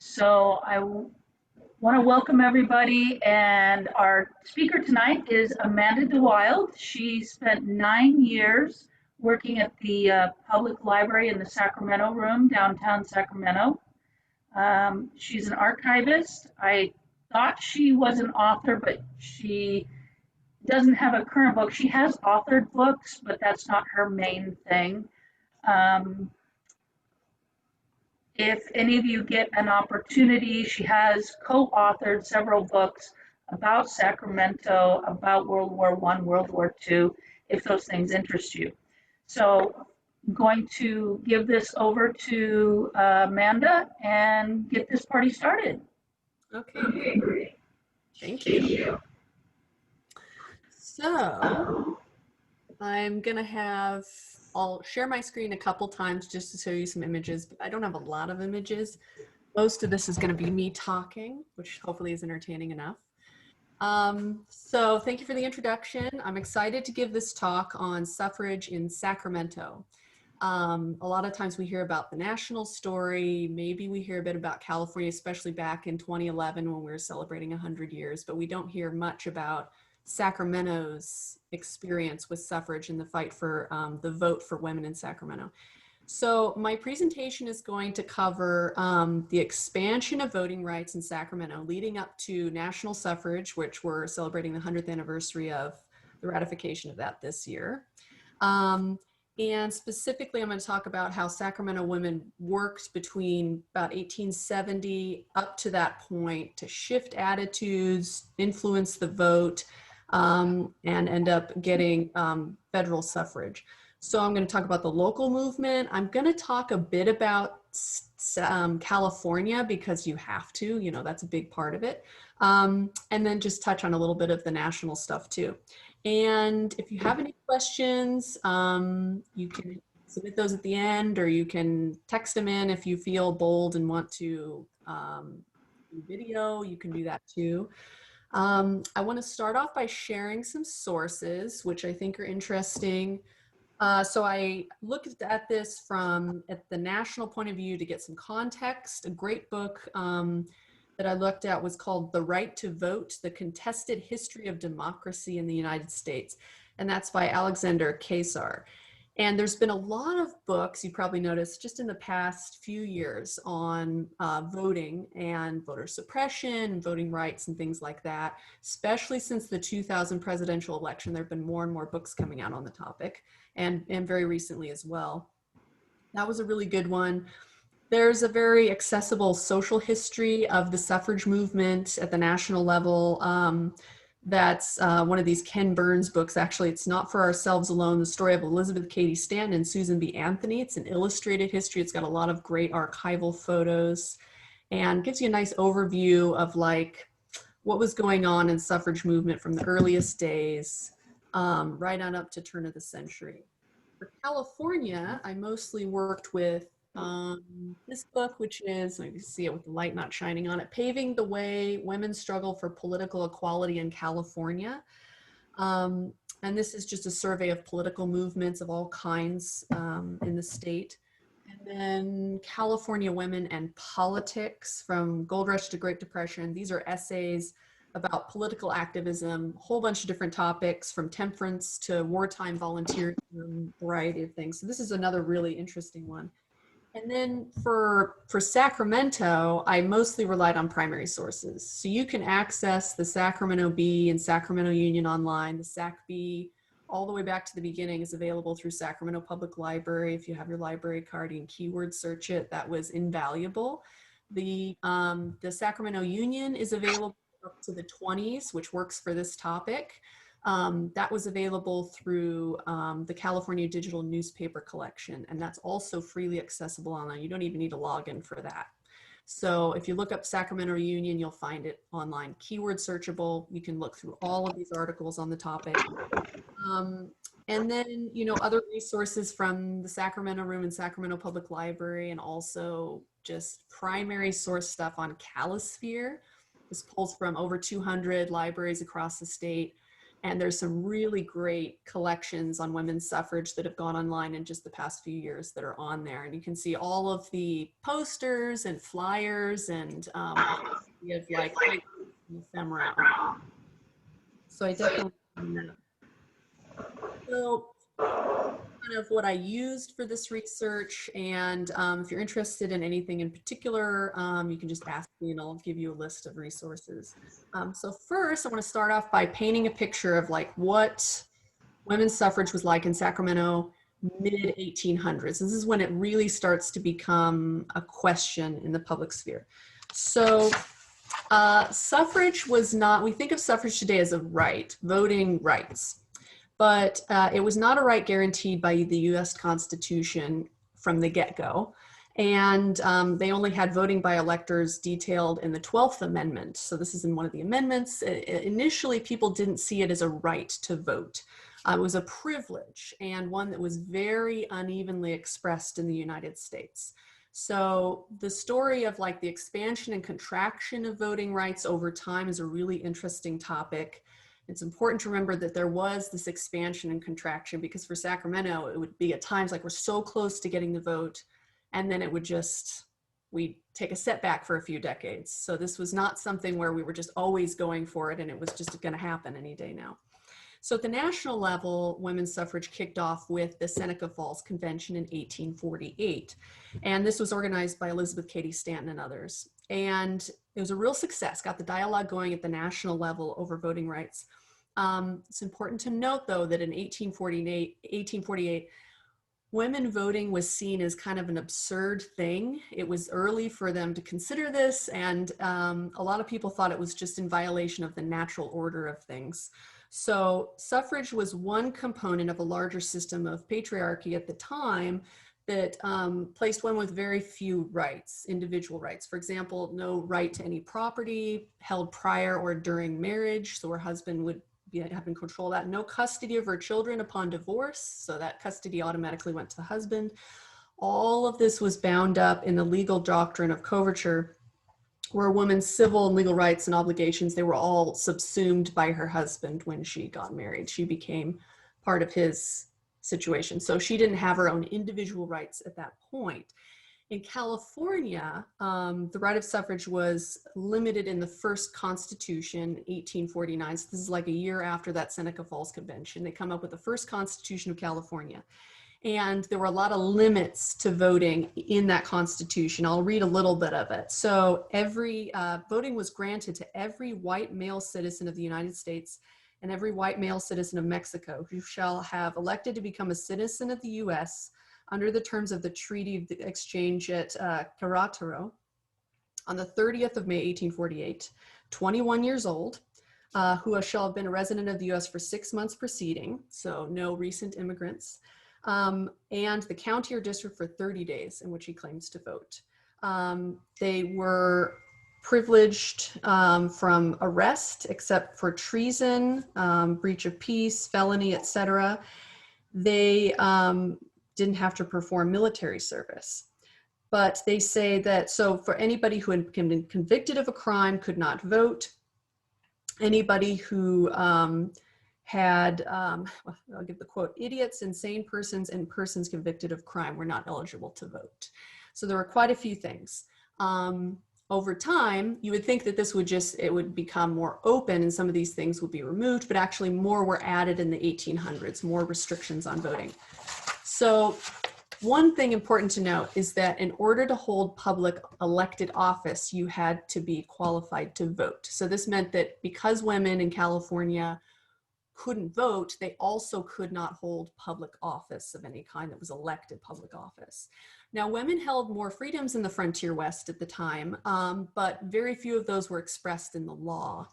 So I want to welcome everybody, and our speaker tonight is Amanda DeWilde. She spent 9 years working at the public library in the Sacramento room, downtown Sacramento. She's an archivist. I thought she was an author, but she doesn't have a current book. She has authored books, but that's not her main thing. If any of you get an opportunity, she has co-authored several books about Sacramento, about World War I, World War II, if those things interest you. So I'm going to give this over to Amanda and get this party started. Okay, great. Thank you. So I'm gonna I'll share my screen a couple times just to show you some images, but I don't have a lot of images. Most of this is gonna be me talking, which hopefully is entertaining enough. So thank you for the introduction. I'm excited to give this talk on suffrage in Sacramento. A lot of times we hear about the national story, maybe we hear a bit about California, especially back in 2011 when we were celebrating 100 years, but we don't hear much about Sacramento's experience with suffrage and the fight for the vote for women in Sacramento. So my presentation is going to cover the expansion of voting rights in Sacramento leading up to national suffrage, which we're celebrating the 100th anniversary of the ratification of that this year. And specifically, I'm going to talk about how Sacramento women worked between about 1870 up to that point to shift attitudes, influence the vote, and end up getting federal suffrage. So I'm going to talk about the local movement. I'm going to talk a bit about California because you have to, you know, that's a big part of it. And then just touch on a little bit of the national stuff too. And if you have any questions, you can submit those at the end, or you can text them in if you feel bold and want to do video, you can do that too. I want to start off by sharing some sources, which I think are interesting. So I looked at this from the national point of view to get some context. A great book that I looked at was called The Right to Vote, The Contested History of Democracy in the United States. And that's by Alexander Kaysar. And there's been a lot of books, you probably noticed, just in the past few years on voting and voter suppression, voting rights and things like that, especially since the 2000 presidential election. There have been more and more books coming out on the topic, and very recently as well. That was a really good one. There's a very accessible social history of the suffrage movement at the national level. That's one of these Ken Burns books. Actually, it's Not for Ourselves Alone, the story of Elizabeth Cady Stanton and Susan B. Anthony. It's an illustrated history. It's got a lot of great archival photos and gives you a nice overview of like what was going on in suffrage movement from the earliest days right on up to turn of the century. For California, I mostly worked with this book, which is, maybe see it with the light not shining on it, Paving the Way, Women's Struggle for Political Equality in California. And this is just a survey of political movements of all kinds in the state. And then California Women and Politics, from Gold Rush to Great Depression. These are essays about political activism, a whole bunch of different topics, from temperance to wartime volunteerism, a variety of things. So this is another really interesting one. And then for Sacramento, I mostly relied on primary sources. So you can access the Sacramento Bee and Sacramento Union online. The Sac Bee, all the way back to the beginning, is available through Sacramento Public Library. If you have your library card, you can keyword search it. That was invaluable. The Sacramento Union is available up to the 20s, which works for this topic. That was available through the California Digital Newspaper Collection, and that's also freely accessible online. You don't even need a login for that. So if you look up Sacramento Union, you'll find it online. Keyword searchable. You can look through all of these articles on the topic. And then, you know, other resources from the Sacramento Room and Sacramento Public Library, and also just primary source stuff on Calisphere. This pulls from over 200 libraries across the state. And there's some really great collections on women's suffrage that have gone online in just the past few years that are on there. And you can see all of the posters and flyers and we have like ephemera. So I definitely recommend that. So kind of what I used for this research, and if you're interested in anything in particular, you can just ask me and I'll give you a list of resources. So first, I want to start off by painting a picture of like what women's suffrage was like in Sacramento mid 1800s. This is when it really starts to become a question in the public sphere. So suffrage was not, we think of suffrage today as a right, voting rights. But it was not a right guaranteed by the US Constitution from the get-go. And they only had voting by electors detailed in the 12th Amendment. So this is in one of the amendments. Initially, people didn't see it as a right to vote. It was a privilege, and one that was very unevenly expressed in the United States. So the story of like the expansion and contraction of voting rights over time is a really interesting topic. It's important to remember that there was this expansion and contraction, because for Sacramento, it would be at times like we're so close to getting the vote, and then it would just, we'd take a setback for a few decades. So this was not something where we were just always going for it and it was just going to happen any day now. So at the national level, women's suffrage kicked off with the Seneca Falls Convention in 1848. And this was organized by Elizabeth Cady Stanton and others. And it was a real success, got the dialogue going at the national level over voting rights. It's important to note, though, that in 1848, women voting was seen as kind of an absurd thing. It was early for them to consider this, and a lot of people thought it was just in violation of the natural order of things. So suffrage was one component of a larger system of patriarchy at the time that placed women with very few rights, individual rights. For example, no right to any property held prior or during marriage, so her husband would have in control of that. No custody of her children upon divorce, so that custody automatically went to the husband. All of this was bound up in the legal doctrine of coverture, where a woman's civil and legal rights and obligations, they were all subsumed by her husband when she got married. She became part of his situation. So she didn't have her own individual rights at that point. In California, the right of suffrage was limited in the first Constitution, 1849. So this is like a year after that Seneca Falls Convention. They come up with the first Constitution of California. And there were a lot of limits to voting in that Constitution. I'll read a little bit of it. So every voting was granted to every white male citizen of the United States and every white male citizen of Mexico who shall have elected to become a citizen of the U.S. under the terms of the Treaty of the Exchange at Querétaro on the 30th of May, 1848, 21 years old, who shall have been a resident of the U.S. for 6 months preceding, so no recent immigrants, and the county or district for 30 days in which he claims to vote. They were privileged from arrest, except for treason, breach of peace, felony, etc. They didn't have to perform military service. But they say that, so for anybody who had been convicted of a crime could not vote. Anybody who had, I'll give the quote, idiots, insane persons, and persons convicted of crime were not eligible to vote. So there were quite a few things. Over time, you would think that this would it would become more open and some of these things would be removed, but actually more were added in the 1800s, more restrictions on voting. So one thing important to note is that in order to hold public elected office, you had to be qualified to vote. So this meant that because women in California couldn't vote, they also could not hold public office of any kind that was elected public office. Now, women held more freedoms in the frontier West at the time, but very few of those were expressed in the law.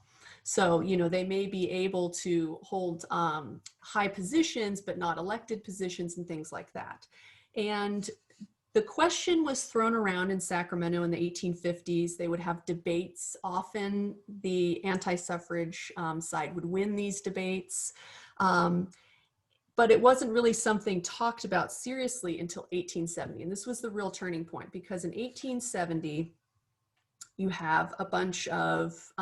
So, you know, they may be able to hold high positions, but not elected positions and things like that. And the question was thrown around in Sacramento in the 1850s. They would have debates. Often the anti-suffrage side would win these debates. But it wasn't really something talked about seriously until 1870. And this was the real turning point, because in 1870, you have a bunch of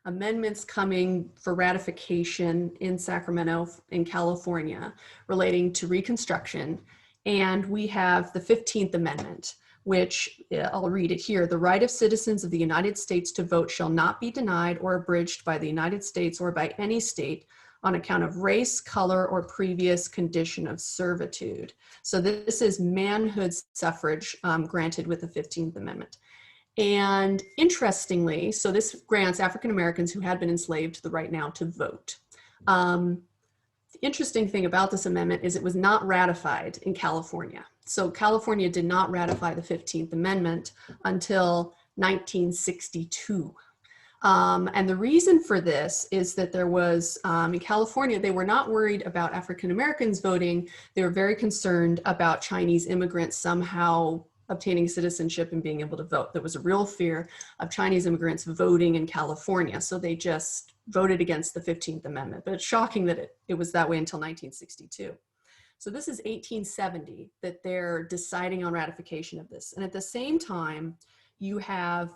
amendments coming for ratification in Sacramento, in California, relating to Reconstruction. And we have the 15th Amendment, which I'll read it here. The right of citizens of the United States to vote shall not be denied or abridged by the United States or by any state on account of race, color, or previous condition of servitude. So this is manhood suffrage granted with the 15th Amendment. And interestingly, so this grants African Americans who had been enslaved the right now to vote. The interesting thing about this amendment is it was not ratified in California. So California did not ratify the 15th Amendment until 1962. And the reason for this is that there was, in California, they were not worried about African Americans voting. They were very concerned about Chinese immigrants somehow obtaining citizenship and being able to vote. There was a real fear of Chinese immigrants voting in California. So they just voted against the 15th Amendment. But it's shocking that it was that way until 1962. So this is 1870 that they're deciding on ratification of this. And at the same time, you have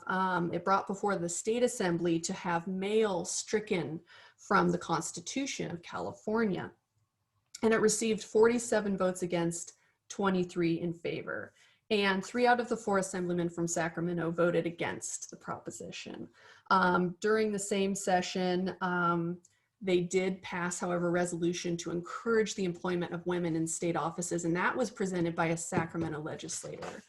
it brought before the state assembly to have male stricken from the Constitution of California. And it received 47 votes against, 23 in favor. And 3 out of the 4 assemblymen from Sacramento voted against the proposition. During the same session, they did pass, however, a resolution to encourage the employment of women in state offices, and that was presented by a Sacramento legislator.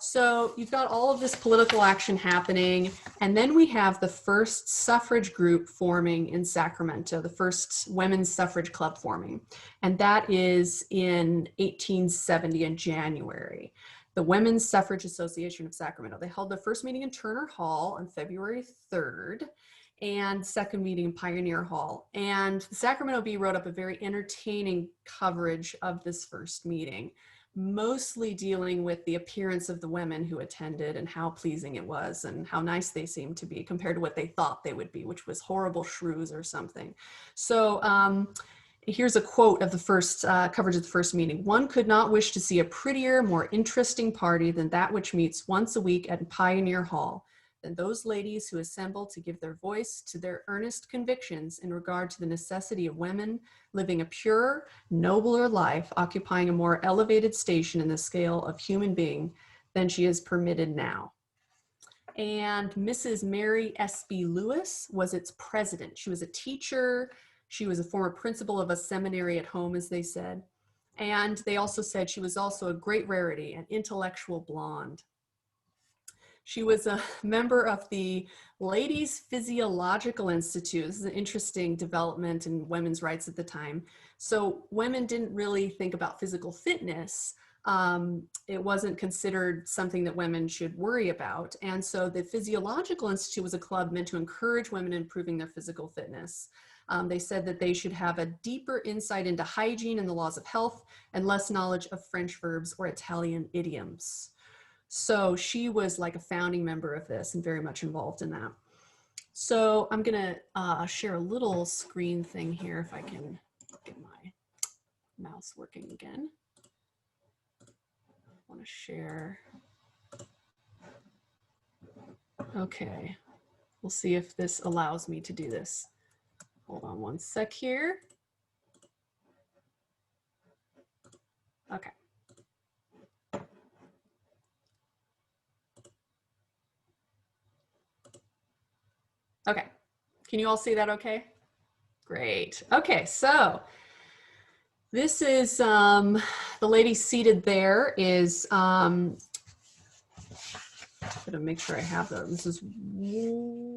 So you've got all of this political action happening, and then we have the first suffrage group forming in Sacramento, the first women's suffrage club forming, and that is in 1870 in January. The Women's Suffrage Association of Sacramento. They held their first meeting in Turner Hall on February 3rd, and second meeting in Pioneer Hall. And the Sacramento Bee wrote up a very entertaining coverage of this first meeting, mostly dealing with the appearance of the women who attended and how pleasing it was and how nice they seemed to be compared to what they thought they would be, which was horrible shrews or something. So here's a quote of the first coverage of the first meeting. "One could not wish to see a prettier, more interesting party than that which meets once a week at Pioneer Hall, than those ladies who assemble to give their voice to their earnest convictions in regard to the necessity of women living a purer, nobler life, occupying a more elevated station in the scale of human being than she is permitted now." And Mrs. Mary Espy Lewis was its president. She was a teacher. She was a former principal of a seminary at home, as they said. And they also said she was also a great rarity, an intellectual blonde. She was a member of the Ladies Physiological Institute. This is an interesting development in women's rights at the time. So women didn't really think about physical fitness. It wasn't considered something that women should worry about. And so the Physiological Institute was a club meant to encourage women in improving their physical fitness. They said that they should have a deeper insight into hygiene and the laws of health and less knowledge of French verbs or Italian idioms. So she was like a founding member of this and very much involved in that. So I'm gonna share a little screen thing here if I can get my mouse working again. I wanna share. Okay, we'll see if this allows me to do this. Hold on one sec here. Okay. Okay, can you all see that okay? Great. Okay, so this is, the lady seated there is, I'm gonna make sure I have them. This is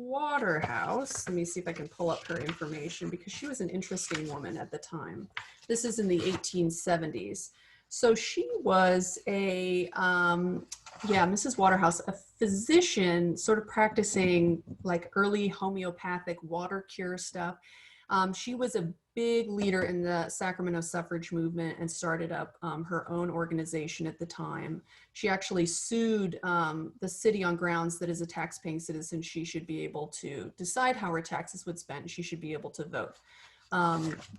Waterhouse. Let me see if I can pull up her information because she was an interesting woman at the time. This is in the 1870s. So she was a, Mrs. Waterhouse, a physician sort of practicing like early homeopathic water cure stuff. She was a big leader in the Sacramento suffrage movement and started up her own organization at the time. She actually sued the city on grounds that as a tax-paying citizen, she should be able to decide how her taxes would spend. She should be able to vote.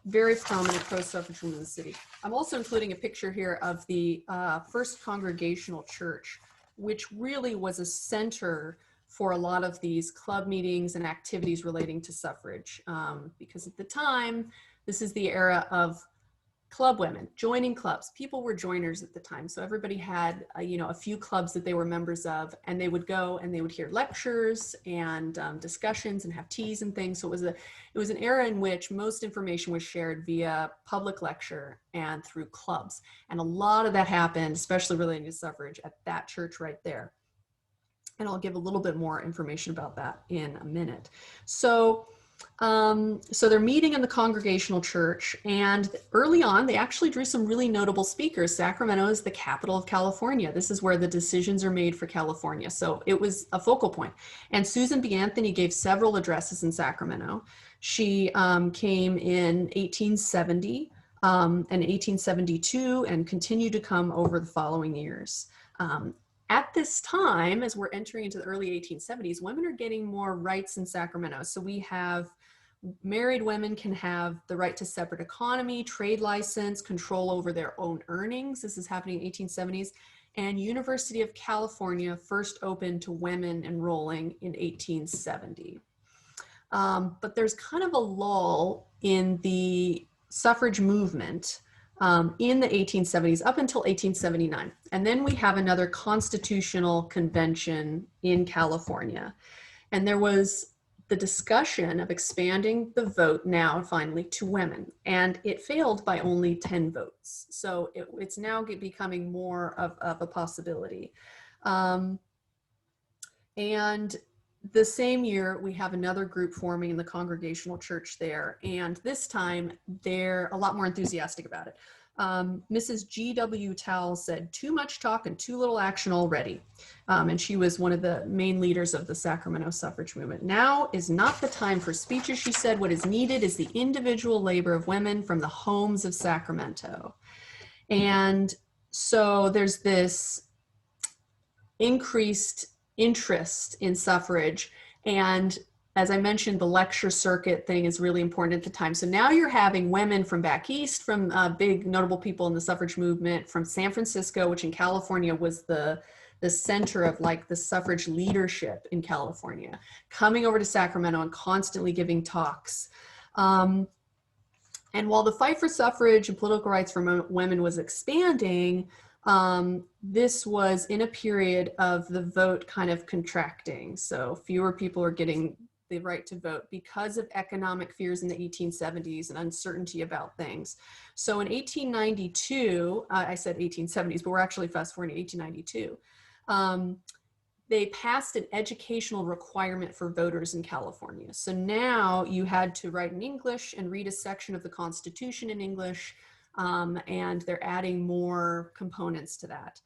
Very prominent pro-suffrage woman in the city. I'm also including a picture here of the first Congregational church, which really was a center for a lot of these club meetings and activities relating to suffrage. Because at the time, this is the era of club women joining clubs. People were joiners at the time, so everybody had a few clubs that they were members of, and they would go and they would hear lectures and discussions and have teas and things. So it was an era in which most information was shared via public lecture and through clubs, and a lot of that happened, especially relating to suffrage, at that church right there. And I'll give a little bit more information about that in a minute. So they're meeting in the Congregational church, and early on, they actually drew some really notable speakers. Sacramento is the capital of California. This is where the decisions are made for California. So it was a focal point. And Susan B. Anthony gave several addresses in Sacramento. She came in 1870 and 1872 and continued to come over the following years. At this time, as we're entering into the early 1870s, women are getting more rights in Sacramento. So we have married women can have the right to separate economy, trade license, control over their own earnings. This is happening in 1870s. And University of California first opened to women enrolling in 1870. But there's kind of a lull in the suffrage movement in the 1870s up until 1879. And then we have another constitutional convention in California. And there was the discussion of expanding the vote now finally to women. And it failed by only 10 votes. So it's now becoming more of a possibility. And the same year, we have another group forming in the Congregational church there. And this time, they're a lot more enthusiastic about it. Mrs. G.W. Towle said, "Too much talk and too little action already." And she was one of the main leaders of the Sacramento suffrage movement. "Now is not the time for speeches," she said. "What is needed is the individual labor of women from the homes of Sacramento." And so there's this increased interest in suffrage. And as I mentioned, the lecture circuit thing is really important at the time. So now you're having women from back east, from big notable people in the suffrage movement, from San Francisco, which in California was the center of like the suffrage leadership in California, coming over to Sacramento and constantly giving talks. And while the fight for suffrage and political rights for women was expanding, this was in a period of the vote kind of contracting. So fewer people are getting the right to vote because of economic fears in the 1870s and uncertainty about things. So in 1892, I said 1870s, but we're actually fast forwarding to 1892. They passed an educational requirement for voters in California. So now you had to write in English and read a section of the Constitution in English. And they're adding more components to that.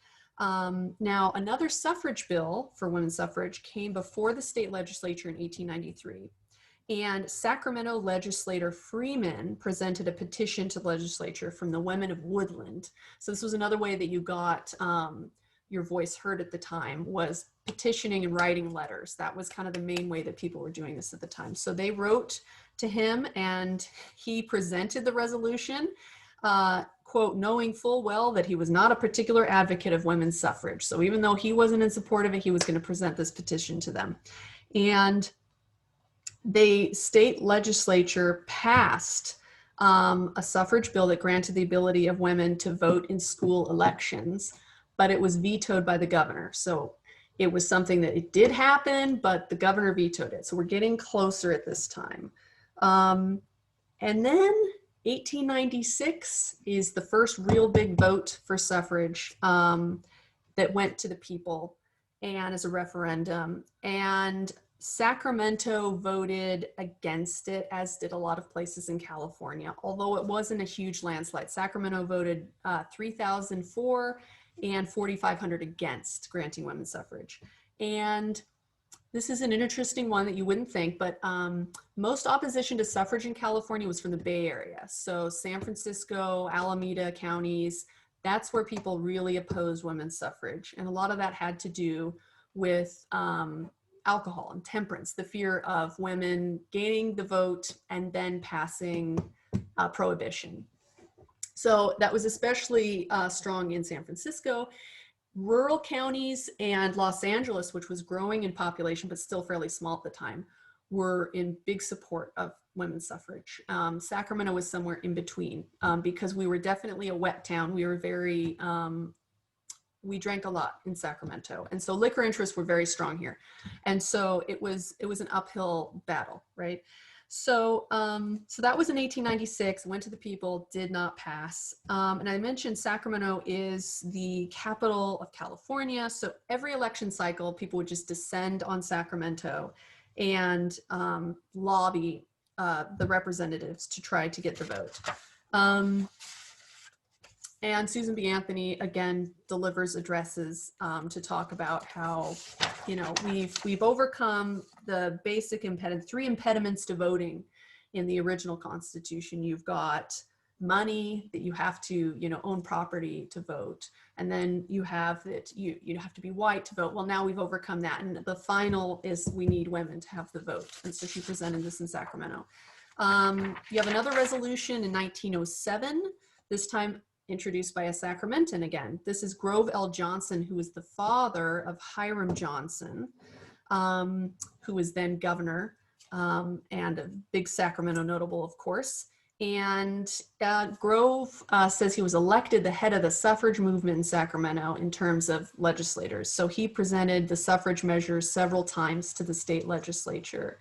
Now, another suffrage bill for women's suffrage came before the state legislature in 1893. And Sacramento legislator Freeman presented a petition to the legislature from the women of Woodland. So this was another way that you got your voice heard at the time, was petitioning and writing letters. That was kind of the main way that people were doing this at the time. So they wrote to him and he presented the resolution. Quote, knowing full well that he was not a particular advocate of women's suffrage. So even though he wasn't in support of it, he was going to present this petition to them. And the state legislature passed a suffrage bill that granted the ability of women to vote in school elections, but it was vetoed by the governor. So it was something that it did happen, but the governor vetoed it. So we're getting closer at this time. And then 1896 is the first real big vote for suffrage that went to the people and as a referendum. And Sacramento voted against it, as did a lot of places in California, although it wasn't a huge landslide. Sacramento voted 3,000 for and 4,500 against granting women's suffrage. And this is an interesting one that you wouldn't think, but most opposition to suffrage in California was from the Bay Area. So San Francisco, Alameda counties, that's where people really opposed women's suffrage. And a lot of that had to do with alcohol and temperance, the fear of women gaining the vote and then passing prohibition. So that was especially strong in San Francisco. rural counties and Los Angeles, which was growing in population, but still fairly small at the time, were in big support of women's suffrage. Sacramento was somewhere in between because we were definitely a wet town. We were very, we drank a lot in Sacramento. And so liquor interests were very strong here. And so it was an uphill battle, right? So, so that was in 1896, went to the people, did not pass. And I mentioned Sacramento is the capital of California. So every election cycle, people would just descend on Sacramento and lobby the representatives to try to get the vote. And Susan B. Anthony, again, delivers addresses to talk about how, you know, we've overcome the basic three impediments to voting in the original Constitution. You've got money, that you have to, you know, own property to vote. And then you have that you have to be white to vote. Well, now we've overcome that. And the final is we need women to have the vote. And so she presented this in Sacramento. You have another resolution in 1907, this time introduced by a Sacramentan again. This is Grove L. Johnson, who was the father of Hiram Johnson, who was then governor and a big Sacramento notable, of course. And Grove says he was elected the head of the suffrage movement in Sacramento in terms of legislators. So he presented the suffrage measures several times to the state legislature.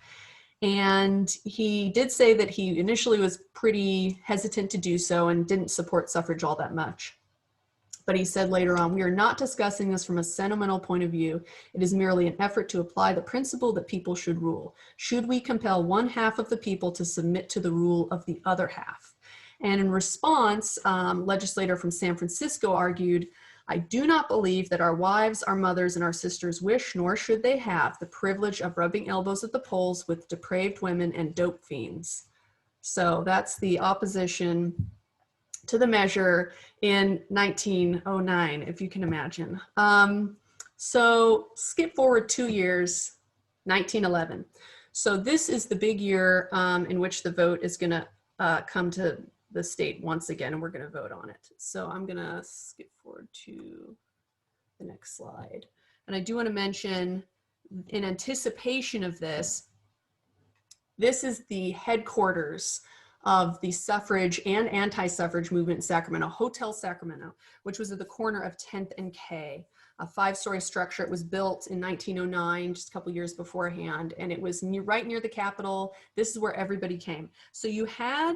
And he did say that he initially was pretty hesitant to do so and didn't support suffrage all that much. But he said later on, we are not discussing this from a sentimental point of view. It is merely an effort to apply the principle that people should rule. Should we compel one half of the people to submit to the rule of the other half? And in response, legislator from San Francisco argued, I do not believe that our wives, our mothers, and our sisters wish, nor should they have, the privilege of rubbing elbows at the polls with depraved women and dope fiends. So that's the opposition to the measure in 1909, if you can imagine. So skip forward 2 years, 1911. So this is the big year in which the vote is going to come to the state once again, and we're going to vote on it. So I'm going to skip forward to the next slide. And I do want to mention, in anticipation of this, this is the headquarters of the suffrage and anti-suffrage movement in Sacramento, Hotel Sacramento, which was at the corner of 10th and K, a 5-story structure. It was built in 1909, just a couple years beforehand, and it was right near the Capitol. This is where everybody came. So you had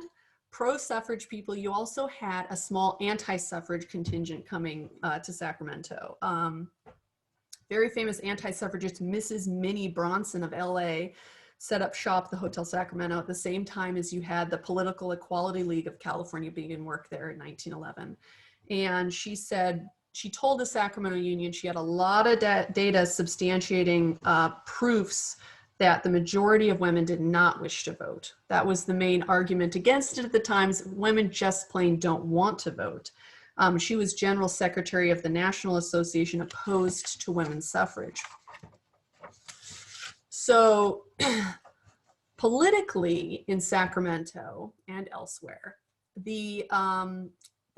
pro-suffrage people. You also had a small anti-suffrage contingent coming to Sacramento. Very famous anti-suffragist Mrs. Minnie Bronson of LA set up shop at the Hotel Sacramento at the same time as you had the Political Equality League of California begin work there in 1911. And she said, she told the Sacramento Union she had a lot of data substantiating proofs that the majority of women did not wish to vote. That was the main argument against it at the time. Women just plain don't want to vote. She was general secretary of the National Association opposed to women's suffrage. So politically in Sacramento and elsewhere, the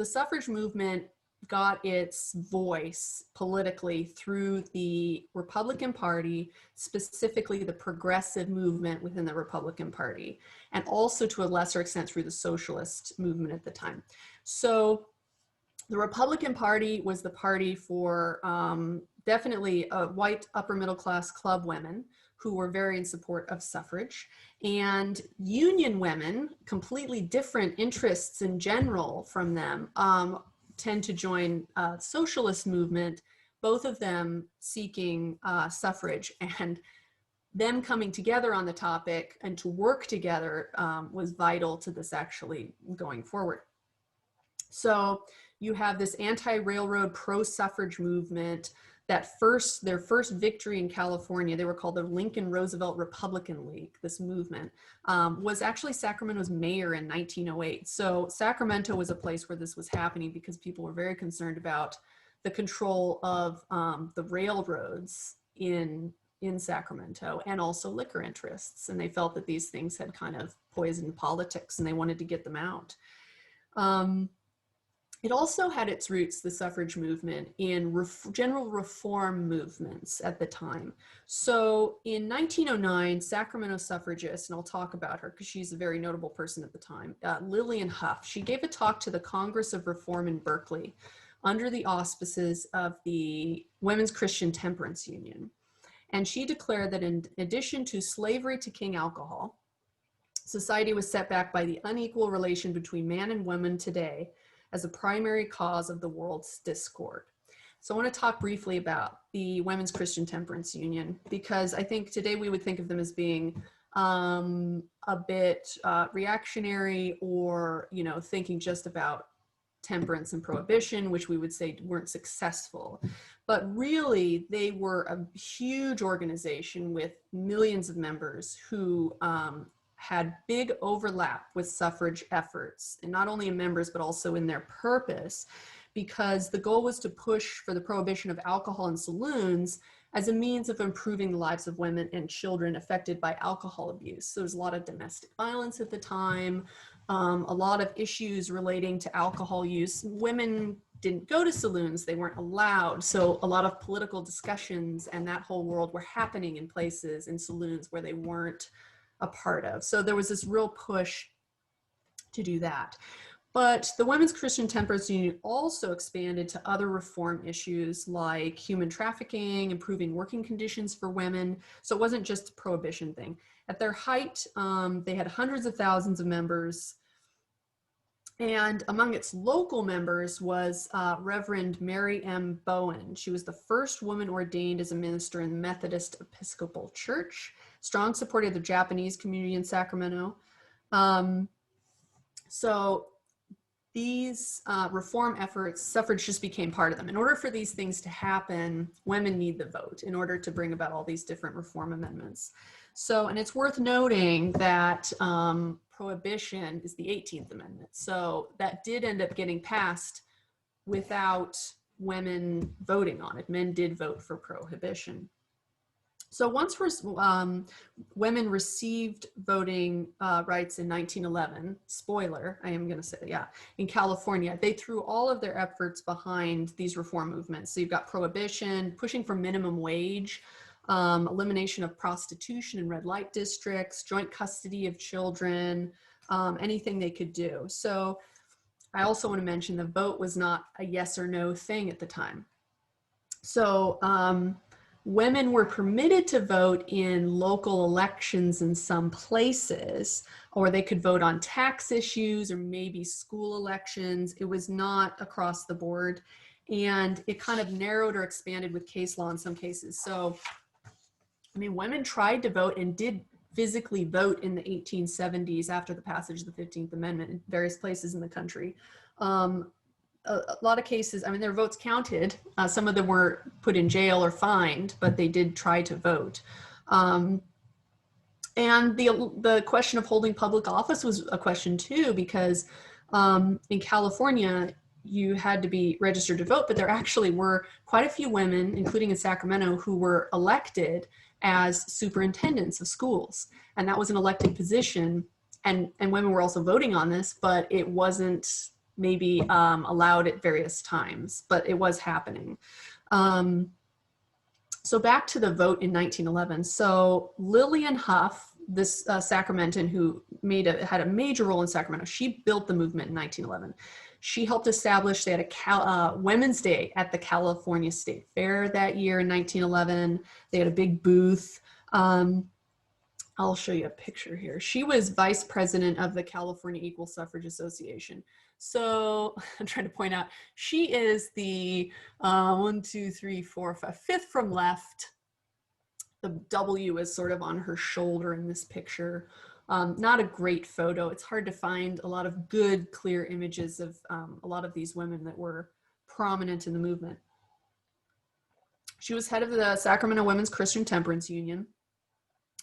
suffrage movement got its voice politically through the Republican Party, specifically the progressive movement within the Republican Party, and also to a lesser extent through the socialist movement at the time. So the Republican Party was the party for definitely white upper middle class club women who were very in support of suffrage, and union women, completely different interests in general from them, tend to join socialist movement, both of them seeking suffrage, and them coming together on the topic and to work together was vital to this actually going forward. So you have this anti-railroad pro-suffrage movement. Their first victory in California, they were called the Lincoln Roosevelt Republican League, this movement, was actually Sacramento's mayor in 1908. So Sacramento was a place where this was happening because people were very concerned about the control of the railroads in Sacramento, and also liquor interests. And they felt that these things had kind of poisoned politics and they wanted to get them out. It also had its roots, the suffrage movement, in general reform movements at the time. So in 1909, Sacramento suffragist, and I'll talk about her because she's a very notable person at the time, Lillian Huff, she gave a talk to the Congress of Reform in Berkeley under the auspices of the Women's Christian Temperance Union. And she declared that in addition to slavery to king alcohol, society was set back by the unequal relation between man and woman today as a primary cause of the world's discord. So I want to talk briefly about the Women's Christian Temperance Union, because I think today we would think of them as being a bit reactionary, or, you know, thinking just about temperance and prohibition, which we would say weren't successful. But really, they were a huge organization with millions of members who had big overlap with suffrage efforts, and not only in members, but also in their purpose, because the goal was to push for the prohibition of alcohol in saloons as a means of improving the lives of women and children affected by alcohol abuse. So there's a lot of domestic violence at the time, a lot of issues relating to alcohol use. Women didn't go to saloons, they weren't allowed. So a lot of political discussions and that whole world were happening in places, in saloons, where they weren't a part of. So there was this real push to do that. But the Women's Christian Temperance Union also expanded to other reform issues like human trafficking, improving working conditions for women. So it wasn't just a prohibition thing. At their height, they had hundreds of thousands of members. And among its local members was Reverend Mary M. Bowen. She was the first woman ordained as a minister in the Methodist Episcopal Church, strong supporter of the Japanese community in Sacramento. So these reform efforts, suffrage just became part of them. In order for these things to happen, women need the vote in order to bring about all these different reform amendments. So, and it's worth noting that prohibition is the 18th Amendment. So that did end up getting passed without women voting on it. Men did vote for prohibition. So once women received voting rights in 1911, spoiler, I am going to say, yeah, in California, they threw all of their efforts behind these reform movements. So you've got prohibition, pushing for minimum wage, elimination of prostitution in red light districts, joint custody of children, anything they could do. So I also want to mention the vote was not a yes or no thing at the time. So women were permitted to vote in local elections in some places, or they could vote on tax issues or maybe school elections. It was not across the board, and it kind of narrowed or expanded with case law in some cases. So, I mean, women tried to vote and did physically vote in the 1870s after the passage of the 15th Amendment in various places in the country. A lot of cases, I mean, their votes counted. Some of them were put in jail or fined, but they did try to vote. And the question of holding public office was a question too, because in California, you had to be registered to vote, but there actually were quite a few women, including in Sacramento, who were elected as superintendents of schools. And that was an elected position. And women were also voting on this, but it wasn't maybe allowed at various times, but it was happening. So back to the vote in 1911. So Lillian Huff, this Sacramentan who had a major role in Sacramento, she built the movement in 1911. She helped establish, they had a Women's Day at the California State Fair that year in 1911. They had a big booth. I'll show you a picture here. She was vice president of the California Equal Suffrage Association. So I'm trying to point out, she is the 5th from left. The W is sort of on her shoulder in this picture. Not a great photo. It's hard to find a lot of good, clear images of a lot of these women that were prominent in the movement. She was head of the Sacramento Women's Christian Temperance Union.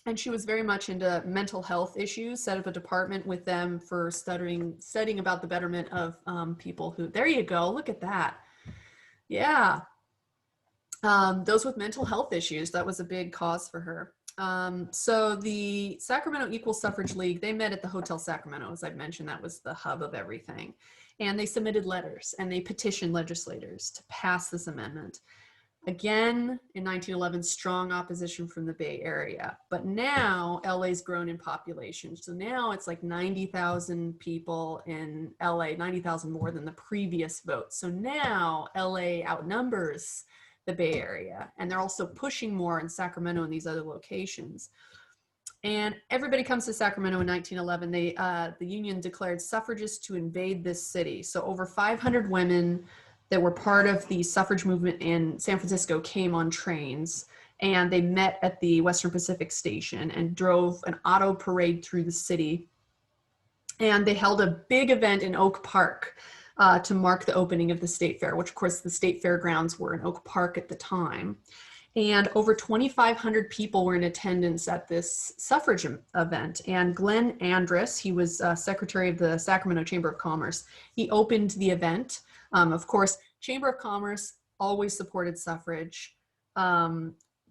And she was very much into mental health issues, set up a department with them for studying about the betterment of people who, there you go, look at that. Yeah. Those with mental health issues, that was a big cause for her. So the Sacramento Equal Suffrage League, they met at the Hotel Sacramento, as I've mentioned, that was the hub of everything. And they submitted letters and they petitioned legislators to pass this amendment. Again, in 1911, strong opposition from the Bay Area. But now LA's grown in population. So now it's like 90,000 people in LA, 90,000 more than the previous vote. So now LA outnumbers the Bay Area. And they're also pushing more in Sacramento and these other locations. And everybody comes to Sacramento in 1911. The Union declared suffragists to invade this city. So over 500 women that were part of the suffrage movement in San Francisco came on trains, and they met at the Western Pacific Station and drove an auto parade through the city. And they held a big event in Oak Park to mark the opening of the State Fair, which of course the State Fairgrounds were in Oak Park at the time. And over 2,500 people were in attendance at this suffrage event. And Glenn Andrus, he was secretary of the Sacramento Chamber of Commerce, he opened the event. Of course, Chamber of Commerce always supported suffrage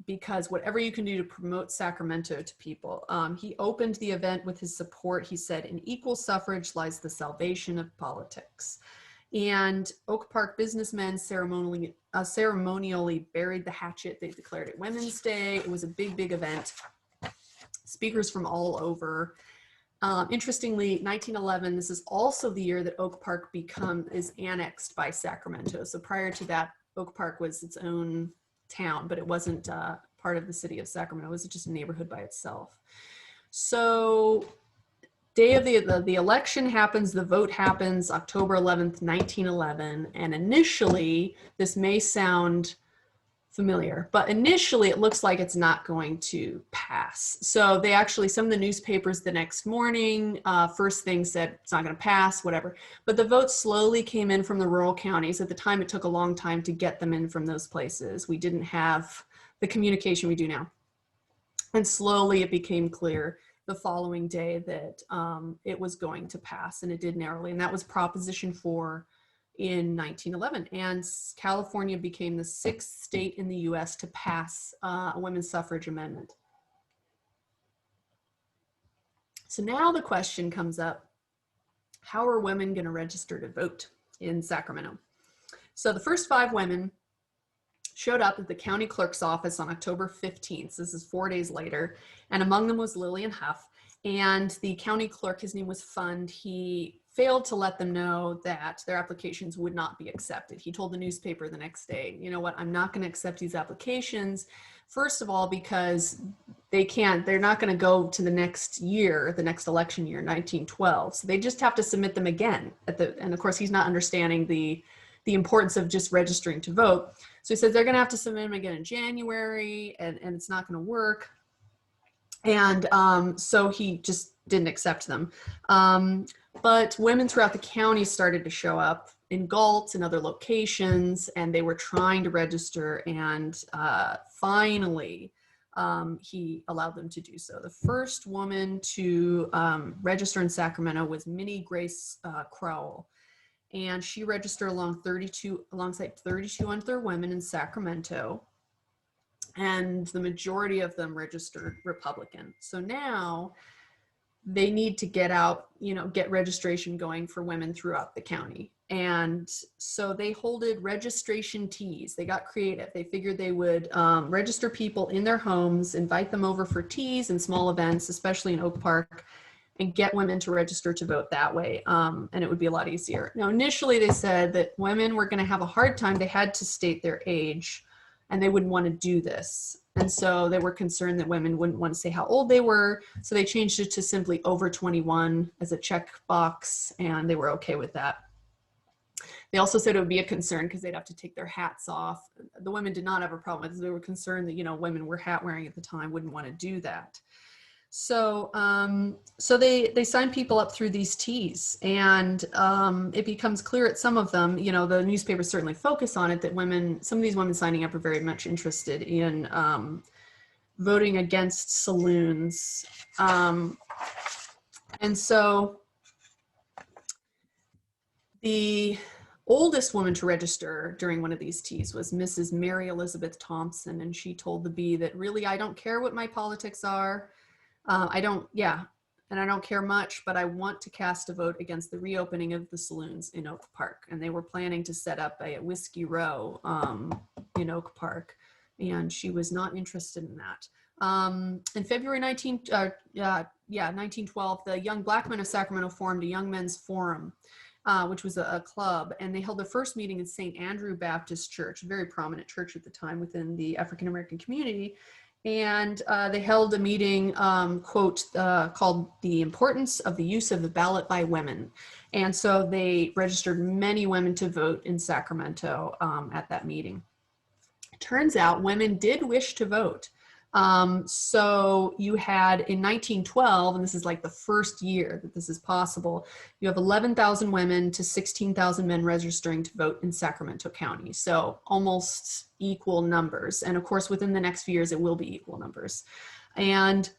because whatever you can do to promote Sacramento to people. He opened the event with his support. He said, "In equal suffrage lies the salvation of politics." And Oak Park businessmen ceremonially buried the hatchet. They declared it Women's Day. It was a big, big event. Speakers from all over. Interestingly, 1911, this is also the year that Oak Park is annexed by Sacramento. So prior to that, Oak Park was its own town, but it wasn't part of the city of Sacramento. It was just a neighborhood by itself. So day of the election happens, the vote happens October 11th, 1911. And initially, this may sound familiar, but initially it looks like it's not going to pass. So they actually, some of the newspapers the next morning, first thing said it's not going to pass, whatever. But the votes slowly came in from the rural counties. At the time, it took a long time to get them in from those places. We didn't have the communication we do now. And slowly it became clear the following day that it was going to pass, and it did narrowly. And that was Proposition 4 in 1911. And California became the 6th state in the US to pass a women's suffrage amendment. So now the question comes up, how are women going to register to vote in Sacramento? So the first 5 women showed up at the county clerk's office on October 15th. So this is 4 days later. And among them was Lillian Huff. And the county clerk, his name was Fund, he failed to let them know that their applications would not be accepted. He told the newspaper the next day, you know what, I'm not going to accept these applications. First of all, because they're not going to go to the next year, the next election year, 1912. So they just have to submit them again. And of course, he's not understanding the importance of just registering to vote. So he says they're going to have to submit them again in January, and it's not going to work. And so he just didn't accept them. But women throughout the county started to show up in Galt and other locations, and they were trying to register, and finally he allowed them to do so. The first woman to register in Sacramento was Minnie Grace Crowell, and she registered alongside 32 other women in Sacramento, and the majority of them registered Republican. So now they need to get registration going for women throughout the county. And so they holded registration teas. They got creative. They figured they would register people in their homes, invite them over for teas and small events, especially in Oak Park, and get women to register to vote that way. And it would be a lot easier. Now, initially they said that women were going to have a hard time. They had to state their age, and they wouldn't want to do this. And so they were concerned that women wouldn't want to say how old they were. So they changed it to simply over 21 as a checkbox, and they were okay with that. They also said it would be a concern because they'd have to take their hats off. The women did not have a problem with it. They were concerned that, women were hat wearing at the time, wouldn't want to do that. So, so they sign people up through these teas, and it becomes clear at some of them, the newspapers certainly focus on it, that some of these women signing up are very much interested in voting against saloons. And so the oldest woman to register during one of these teas was Mrs. Mary Elizabeth Thompson, and she told the Bee that, really, I don't care what my politics are. and I don't care much, but I want to cast a vote against the reopening of the saloons in Oak Park. And they were planning to set up a Whiskey Row in Oak Park, and she was not interested in that. In February 1912, the young black men of Sacramento formed a Young Men's Forum, which was a club, and they held their first meeting in St. Andrew Baptist Church, a very prominent church at the time within the African-American community. And they held a meeting, quote, called The Importance of the Use of the Ballot by Women. And so they registered many women to vote in Sacramento at that meeting. It turns out women did wish to vote. So you had in 1912, and this is like the first year that this is possible, you have 11,000 women to 16,000 men registering to vote in Sacramento County. So almost equal numbers. And of course, within the next few years, it will be equal numbers. And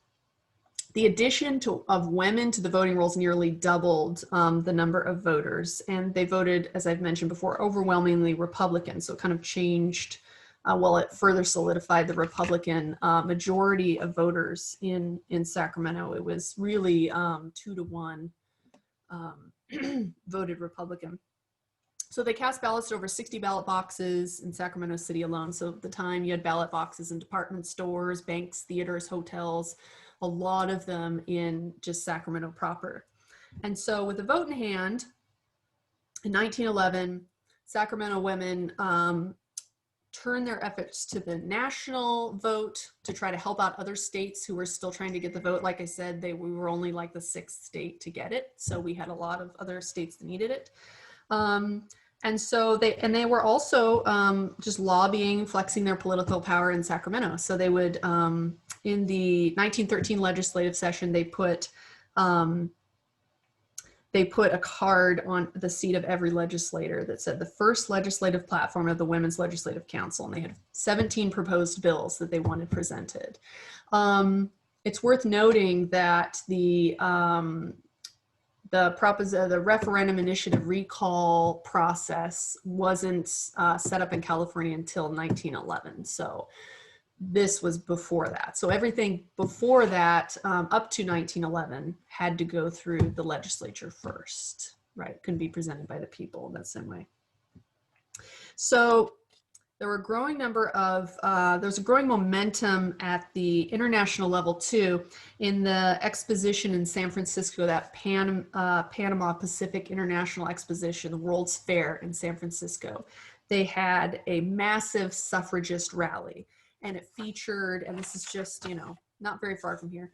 the addition of women to the voting rolls nearly doubled the number of voters. And they voted, as I've mentioned before, overwhelmingly Republican. So it kind of changed, well, it further solidified the Republican majority of voters in Sacramento. It was really 2-to-1 voted Republican. So they cast ballots at over 60 ballot boxes in Sacramento City alone. So at the time you had ballot boxes in department stores, banks, theaters, hotels, a lot of them in just Sacramento proper. And so with the vote in hand, in 1911, Sacramento women turned their efforts to the national vote to try to help out other states who were still trying to get the vote. Like I said, we were only like the 6th state to get it. So we had a lot of other states that needed it. And so they were also just lobbying, flexing their political power in Sacramento. So they would, in the 1913 legislative session, they put a card on the seat of every legislator that said the first legislative platform of the Women's Legislative Council. And they had 17 proposed bills that they wanted presented. It's worth noting that the referendum initiative recall process wasn't set up in California until 1911. So this was before that. So everything before that, up to 1911, had to go through the legislature first, right? Couldn't be presented by the people in that same way. So there were a growing number of, there's a growing momentum at the international level too. In the exposition in San Francisco, that Panama Pacific International Exposition, the World's Fair in San Francisco, they had a massive suffragist rally. And it featured, and this is just, not very far from here,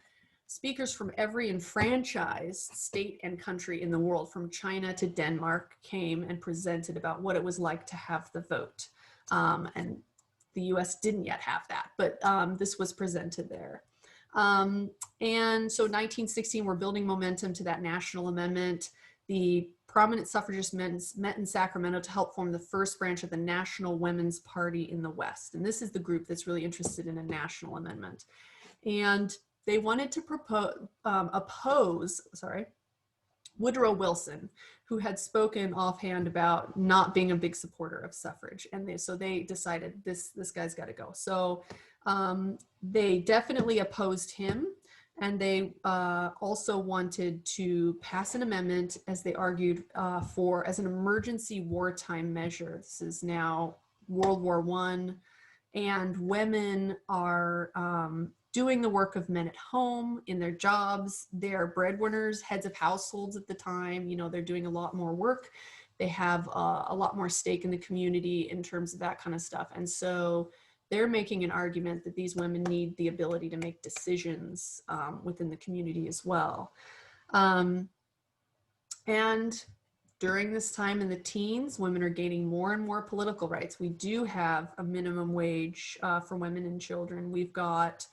speakers from every enfranchised state and country in the world, from China to Denmark, came and presented about what it was like to have the vote. And the US didn't yet have that, but this was presented there. And so 1916, we're building momentum to that national amendment. The prominent suffragists met in Sacramento to help form the first branch of the National Women's Party in the West. And this is the group that's really interested in a national amendment. And they wanted to oppose Woodrow Wilson, who had spoken offhand about not being a big supporter of suffrage. And so they decided this guy's got to go. So they definitely opposed him. And they also wanted to pass an amendment, as they argued, as an emergency wartime measure. This is now World War I, and women are doing the work of men at home in their jobs. They're breadwinners, heads of households at the time. They're doing a lot more work. They have a lot more stake in the community in terms of that kind of stuff. And so they're making an argument that these women need the ability to make decisions within the community as well. And during this time in the teens, women are gaining more and more political rights. We do have a minimum wage for women and children. We've got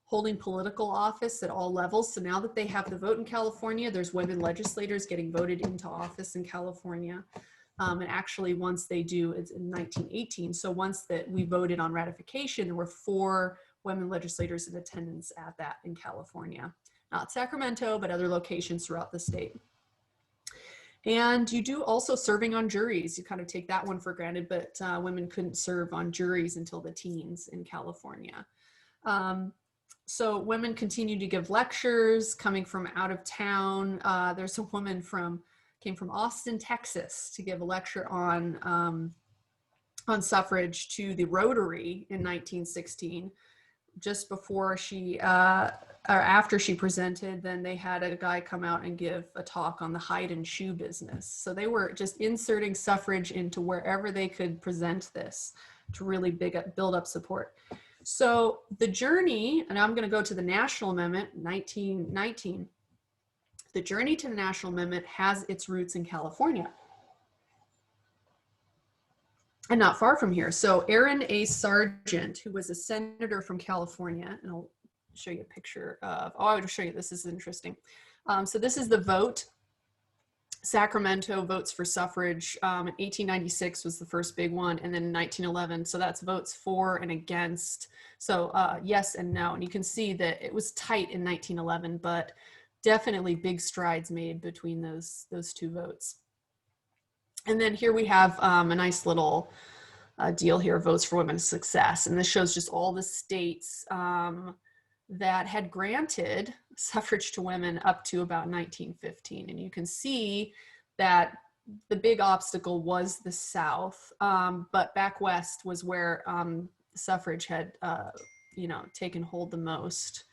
holding political office at all levels. So now that they have the vote in California, there's women legislators getting voted into office in California. And actually, once they do, it's in 1918. So once that we voted on ratification, there were 4 women legislators in attendance at that in California. Not Sacramento, but other locations throughout the state. And you do also serving on juries. You kind of take that one for granted, but women couldn't serve on juries until the teens in California. So women continue to give lectures coming from out of town. There's a woman came from Austin, Texas, to give a lecture on suffrage to the Rotary in 1916. Just before or after she presented, then they had a guy come out and give a talk on the hide and shoe business. So they were just inserting suffrage into wherever they could present this to really build up support. So the journey, and I'm going to go to the National Amendment, 1919. The journey to the National Amendment has its roots in California, and not far from here. So Aaron A. Sargent, who was a senator from California, and I'll show you a picture of, I would show you, this is interesting. So this is the vote. Sacramento votes for suffrage. In 1896 was the first big one, and then in 1911, so that's votes for and against. So yes and no, and you can see that it was tight in 1911, but definitely big strides made between those two votes. And then here we have a nice little deal here, votes for women's success, and this shows just all the states that had granted suffrage to women up to about 1915. And you can see that the big obstacle was the South, but back west was where suffrage had, taken hold the most.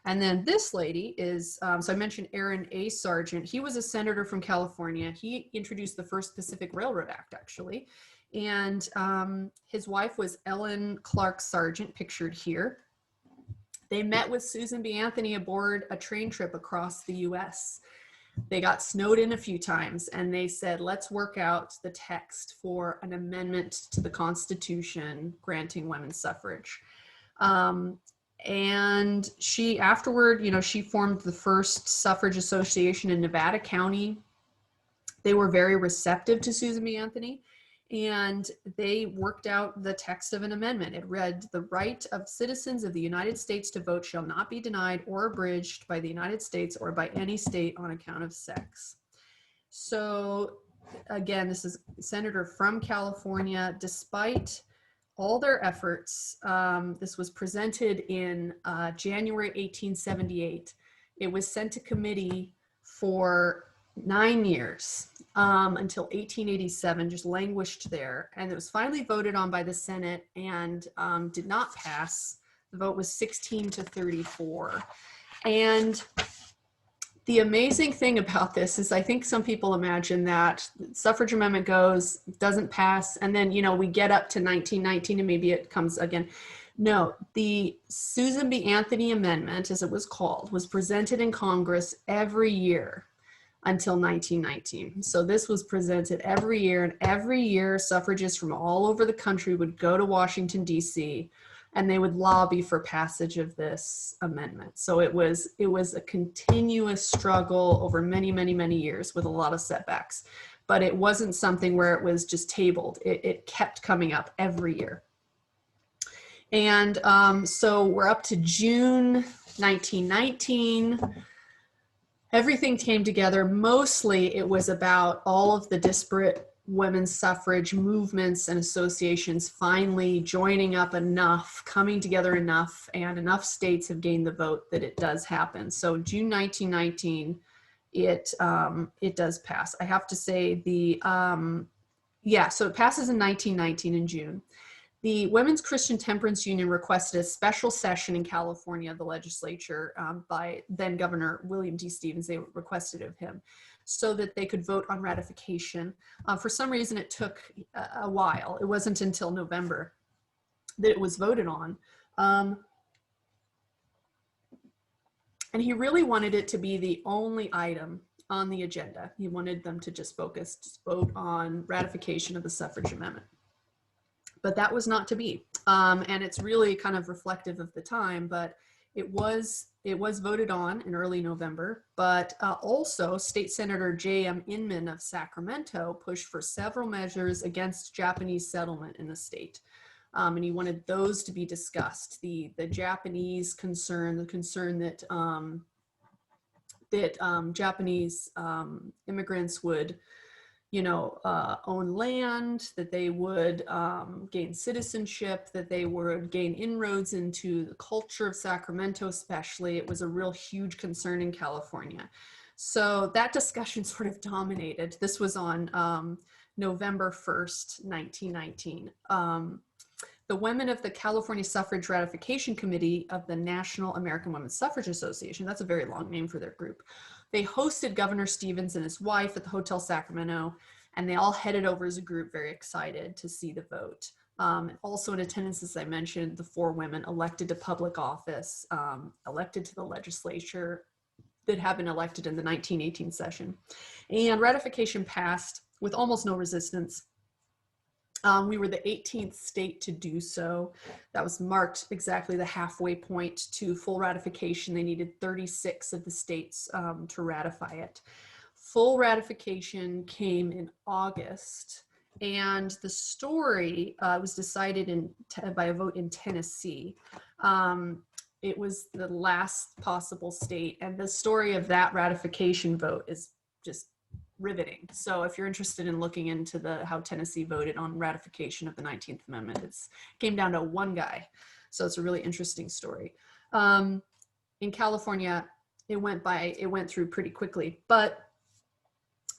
And then this lady is, so I mentioned Aaron A. Sargent. He was a senator from California. He introduced the first Pacific Railroad Act, actually. And his wife was Ellen Clark Sargent, pictured here. They met with Susan B. Anthony aboard a train trip across the US. They got snowed in a few times, and they said, let's work out the text for an amendment to the Constitution granting women's suffrage. And she afterward, she formed the first suffrage association in Nevada County. They were very receptive to Susan B. Anthony, and they worked out the text of an amendment. It read, "The right of citizens of the United States to vote shall not be denied or abridged by the United States or by any state on account of sex." So again, this is a senator from California. Despite all their efforts, this was presented in January 1878. It was sent to committee for 9 years until 1887, just languished there. And it was finally voted on by the Senate and did not pass. The vote was 16-34. And the amazing thing about this is I think some people imagine that the suffrage amendment goes, doesn't pass, and then, we get up to 1919 and maybe it comes again. No, the Susan B. Anthony Amendment, as it was called, was presented in Congress every year until 1919. So this was presented every year, and every year suffragists from all over the country would go to Washington, D.C., and they would lobby for passage of this amendment. So it was a continuous struggle over many, many, many years with a lot of setbacks. But it wasn't something where it was just tabled. It kept coming up every year. And so we're up to June 1919. Everything came together. Mostly it was about all of the disparate women's suffrage movements and associations finally joining up enough, coming together enough, and enough states have gained the vote that it does happen. So June 1919, it does pass. I have to say so it passes in 1919 in June. The Women's Christian Temperance Union requested a special session in California, the legislature, by then Governor William D. Stevens. They requested of him so that they could vote on ratification. For some reason, it took a while. It wasn't until November that it was voted on. And he really wanted it to be the only item on the agenda. He wanted them to just vote on ratification of the suffrage amendment. But that was not to be. And it's really kind of reflective of the time, but it was voted on in early November, but also State Senator J.M. Inman of Sacramento pushed for several measures against Japanese settlement in the state. And he wanted those to be discussed. The Japanese concern, the concern that Japanese immigrants would own land, that they would gain citizenship, that they would gain inroads into the culture of Sacramento, especially. It was a real huge concern in California. So that discussion sort of dominated. This was on November 1st, 1919. The women of the California Suffrage Ratification Committee of the National American Women's Suffrage Association, that's a very long name for their group, they hosted Governor Stevens and his wife at the Hotel Sacramento, and they all headed over as a group, very excited to see the vote. Also in attendance, as I mentioned, the 4 women elected to public office, elected to the legislature, that had been elected in the 1918 session. And ratification passed with almost no resistance. We were the 18th state to do so. That was marked exactly the halfway point to full ratification. They needed 36 of the states to ratify it. Full ratification came in August, and the story was decided by a vote in Tennessee. It was the last possible state, and the story of that ratification vote is just riveting. So if you're interested in looking into how Tennessee voted on ratification of the 19th Amendment, it came down to one guy. So it's a really interesting story. In California, it went through pretty quickly, but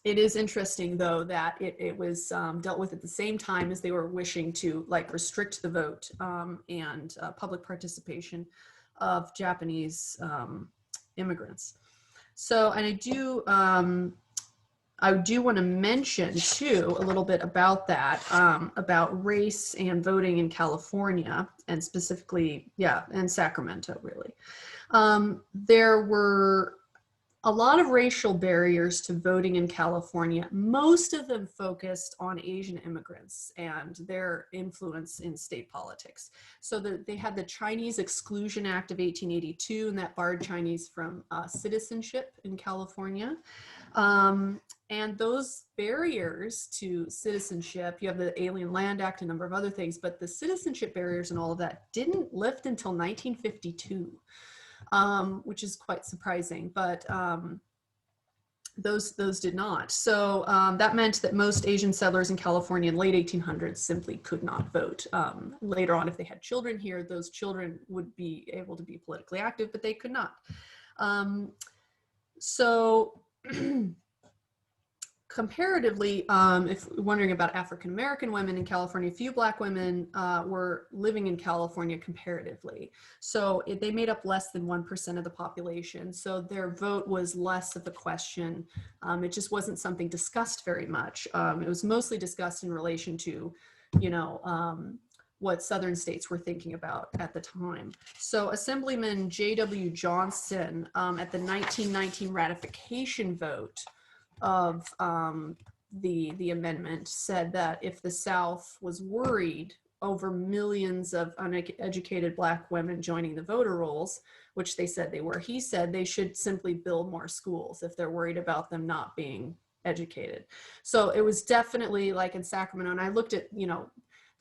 it is interesting though that it was dealt with at the same time as they were wishing to restrict the vote and public participation of Japanese immigrants. So, and I do want to mention too a little bit about that, about race and voting in California, and specifically, and Sacramento really. There were a lot of racial barriers to voting in California, most of them focused on Asian immigrants and their influence in state politics. So they had the Chinese Exclusion Act of 1882, and that barred Chinese from citizenship in California. And those barriers to citizenship, you have the Alien Land Act, a number of other things, but the citizenship barriers and all of that didn't lift until 1952. Which is quite surprising, but those did not. So that meant that most Asian settlers in California in late 1800s simply could not vote. Later on, if they had children here, those children would be able to be politically active, but they could not. So comparatively, if wondering about African-American women in California, few Black women were living in California comparatively. So they made up less than 1% of the population. So their vote was less of a question. It just wasn't something discussed very much. It was mostly discussed in relation to, what Southern states were thinking about at the time. So Assemblyman J.W. Johnson at the 1919 ratification vote of the amendment said that if the South was worried over millions of uneducated Black women joining the voter rolls, which they said they were, he said they should simply build more schools if they're worried about them not being educated. So it was definitely like in Sacramento, and I looked at,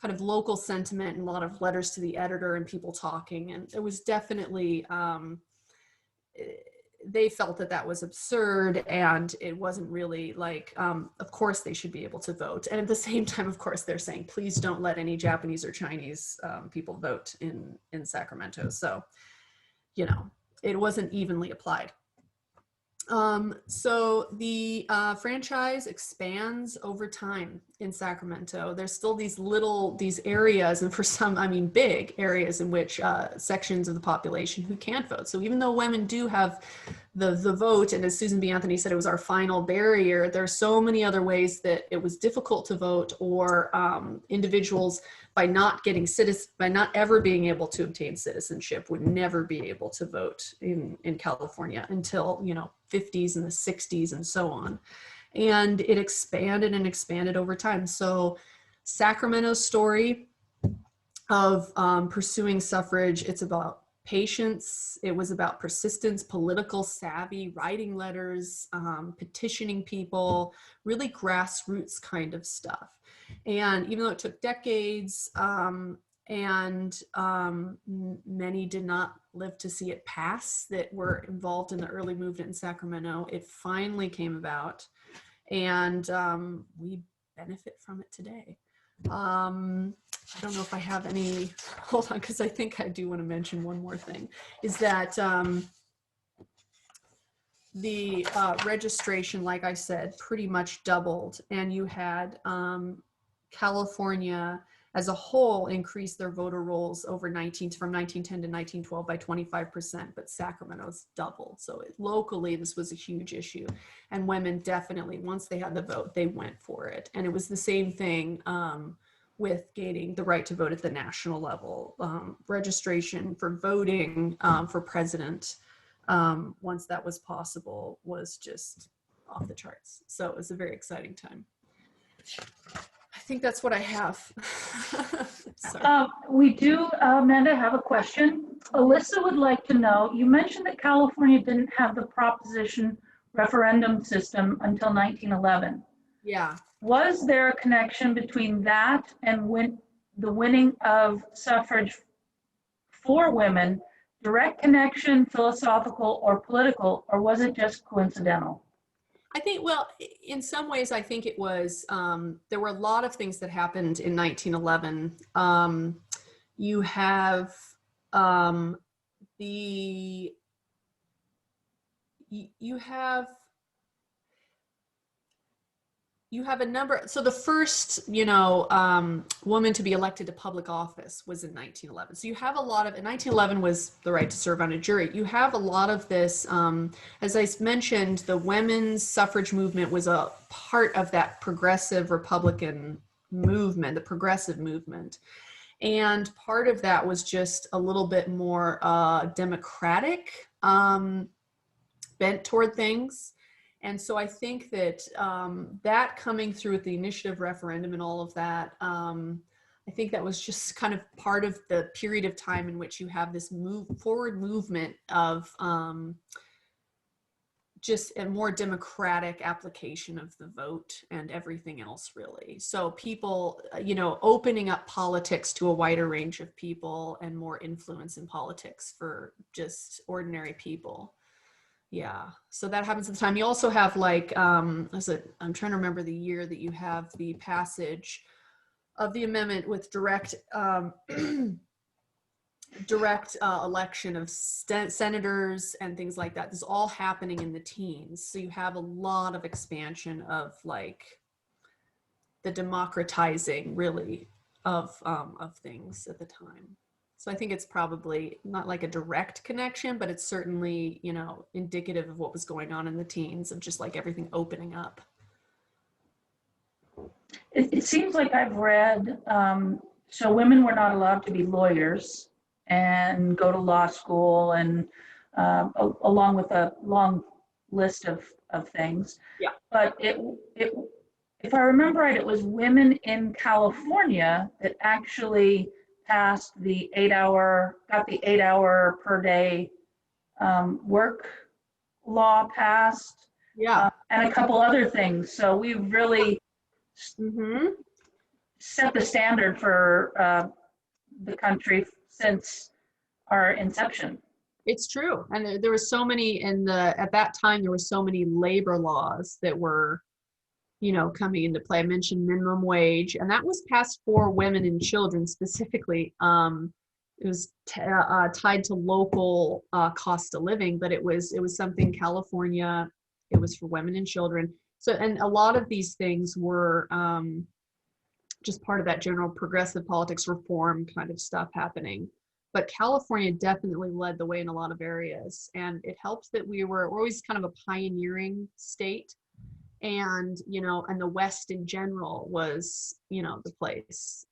kind of local sentiment and a lot of letters to the editor and people talking, and it was definitely, they felt that was absurd, and it wasn't really of course they should be able to vote. And at the same time, of course, they're saying, please don't let any Japanese or Chinese people vote in Sacramento. So, it wasn't evenly applied. So the franchise expands over time in Sacramento. There's still these areas, and for some, big areas in which sections of the population who can't vote. So even though women do have the vote, and as Susan B. Anthony said, it was our final barrier, there are so many other ways that it was difficult to vote, or individuals by not ever being able to obtain citizenship would never be able to vote in California until, 50s and the 60s and so on. And it expanded and expanded over time. So Sacramento's story of pursuing suffrage, it's about patience, it was about persistence, political savvy, writing letters, petitioning people, really grassroots kind of stuff. And even though it took decades, and many did not live to see it pass that were involved in the early movement in Sacramento, it finally came about. and we benefit from it today. I don't know if I have any, hold on, because I think I do want to mention one more thing, is that the registration, like I said, pretty much doubled, and you had California as a whole increase their voter rolls from 1910 to 1912 by 25%, but Sacramento's doubled. So locally, this was a huge issue. And women definitely, once they had the vote, they went for it. And it was the same thing with gaining the right to vote at the national level. Registration for voting for president, once that was possible, was just off the charts. So it was a very exciting time. I think that's what I have. We do, Amanda, have a question. Alyssa would like to know, you mentioned that California didn't have the proposition referendum system until 1911. Yeah. Was there a connection between that and the winning of suffrage for women? Direct connection, philosophical or political, or was it just coincidental? I think, well, in some ways, I think it was, there were a lot of things that happened in 1911. You have you have a number, so the first, woman to be elected to public office was in 1911. So you have a lot of, and 1911 was the right to serve on a jury. You have a lot of this, as I mentioned, the women's suffrage movement was a part of that progressive Republican movement, the progressive movement. And part of that was just a little bit more democratic, bent toward things. And so I think that that coming through with the initiative referendum and all of that, I think that was just kind of part of the period of time in which you have this forward movement of just a more democratic application of the vote and everything else, really. So people, opening up politics to a wider range of people and more influence in politics for just ordinary people. Yeah, so that happens at the time. You also have I'm trying to remember the year that you have the passage of the amendment with direct election of senators and things like that. This is all happening in the teens. So you have a lot of expansion of the democratizing, really, of things at the time. So I think it's probably not like a direct connection, but it's certainly, indicative of what was going on in the teens, of just like everything opening up. It seems like I've read, so women were not allowed to be lawyers and go to law school, and along with a long list of things. Yeah. But if I remember right, it was women in California that actually passed the 8-hour per day work law passed. Yeah. And a couple other things. So we've really set the standard for the country since our inception. It's true. And there was so many at that time, there were so many labor laws that were coming into play. I mentioned minimum wage, and that was passed for women and children specifically. It was tied to local cost of living, but it was something California, it was for women and children. So, and a lot of these things were just part of that general progressive politics reform kind of stuff happening. But California definitely led the way in a lot of areas. And it helps that we're always kind of a pioneering state. And, and the West in general was, the place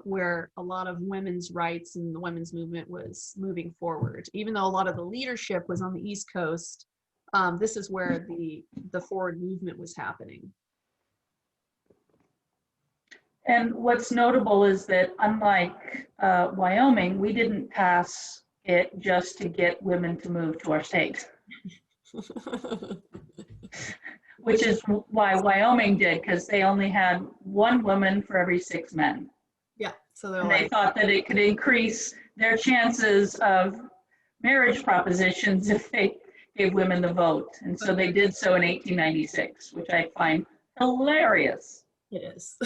where a lot of women's rights and the women's movement was moving forward. Even though a lot of the leadership was on the East Coast, this is where the forward movement was happening. And what's notable is that unlike Wyoming, we didn't pass it just to get women to move to our state. Which is why Wyoming did, because they only had one woman for every 6 men. Yeah, so they thought that it could increase their chances of marriage propositions if they gave women the vote. And so they did so in 1896, which I find hilarious. It is.